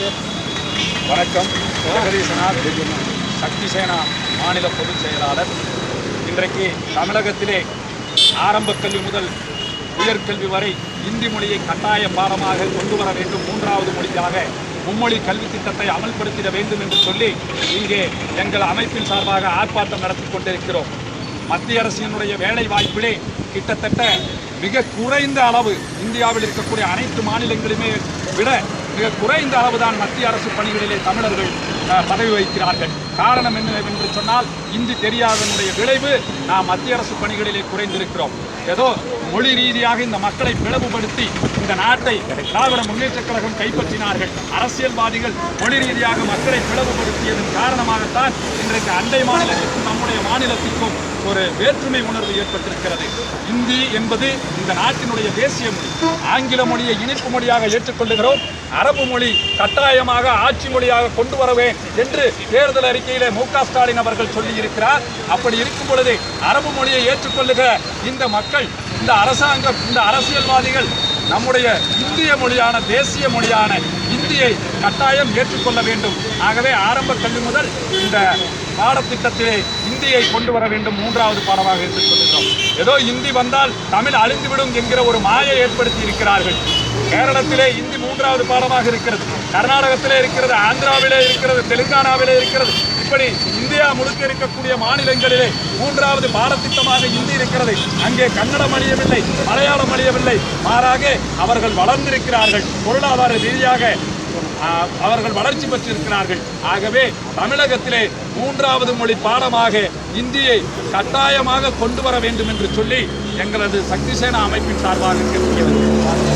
வணக்கம். ஜெகதீசனார், சக்தி சேனா மாநில பொதுச் செயலாளர். இன்றைக்கு தமிழகத்திலே ஆரம்ப கல்வி முதல் உயர்கல்வி வரை இந்தி மொழியை கட்டாய பாடமாக கொண்டு வர வேண்டும், மூன்றாவது மொழியாக மும்மொழி கல்வி திட்டத்தை அமல்படுத்திட வேண்டும் என்று சொல்லி இங்கே எங்கள் அமைப்பின் சார்பாக ஆர்ப்பாட்டம் நடத்தி கொண்டிருக்கிறோம். மத்திய அரசினுடைய வேலை வாய்ப்பிலே கிட்டத்தட்ட மிக குறைந்த அளவு, இந்தியாவில் இருக்கக்கூடிய அனைத்து மாநிலங்களுமே விட மிக குறைந்த அளவுதான் மத்திய அரசு பணிகளிலே தமிழர்கள் பதவி வகிக்கிறார்கள். காரணம் என்னவென்று சொன்னால், இந்தி தெரியாதனுடைய விளைவு நாம் மத்திய அரசு பணிகளிலே குறைந்திருக்கிறோம். ஏதோ மொழி ரீதியாக இந்த மக்களை பிளவுபடுத்தி இந்த நாட்டை திராவிட முன்னேற்றக் கழகம் கைப்பற்றினார்கள். அரசியல்வாதிகள் மொழி ரீதியாக மக்களை பிளவுபடுத்தியதன் காரணமாகத்தான் இன்றைக்கு அண்டை மாநிலத்திற்கும் நம்முடைய மாநிலத்திற்கும் ஒரு வேற்றுமை உணர்வு ஏற்பட்டிருக்கிறது. இந்தி என்பது இந்த நாட்டினுடைய தேசிய மொழி. ஆங்கில மொழியை இனிப்பு மொழியாக ஏற்றுக்கொள்ளுகிறோம். அரபு மொழி கட்டாயமாக ஆட்சி மொழியாக கொண்டு வரவேன் என்று தேர்தல் அறிக்கையிலே மு.க. ஸ்டாலின் அவர்கள் சொல்லியிருக்கிறார். அப்படி இருக்கும் பொழுது அரபு மொழியை ஏற்றுக்கொள்ளுகிற இந்த மக்கள், இந்த அரசாங்கம், இந்த அரசியல்வாதிகள் நம்முடைய இந்திய மொழியான, தேசிய மொழியான இந்தியை கட்டாயம் ஏற்றுக்கொள்ள வேண்டும். ஆகவே ஆரம்ப கல்வி முதல் இந்த பாடத்திட்டத்திலே இந்தியை கொண்டு வர வேண்டும், மூன்றாவது பாடமாக என்று சொல்லுகிறோம். ஏதோ இந்தி வந்தால் தமிழ் அழிந்துவிடும் என்கிற ஒரு மாயை ஏற்படுத்தி இருக்கிறார்கள். கேரளத்திலே இந்தி மூன்றாவது பாடமாக இருக்கிறது, கர்நாடகத்திலே இருக்கிறது, ஆந்திராவிலே இருக்கிறது, தெலுங்கானாவிலே இருக்கிறது. இப்படி இந்தியா முழுக்க இருக்கக்கூடிய மாநிலங்களிலே மூன்றாவது பாடத்திட்டமாக இந்தி இருக்கிறது. அங்கே கன்னடம் அழியவில்லை, மலையாளம் அழியவில்லை, மாறாக அவர்கள் வளர்ந்திருக்கிறார்கள். பொருளாதார ரீதியாக அவர்கள் வளர்ச்சி பெற்றிருக்கிறார்கள். ஆகவே தமிழகத்திலே மூன்றாவது மொழி பாடமாக இந்தியை கட்டாயமாக கொண்டு வர வேண்டும் என்று சொல்லி எங்களது சக்தி சேனா அமைப்பின் சார்பாக கேட்கிறது.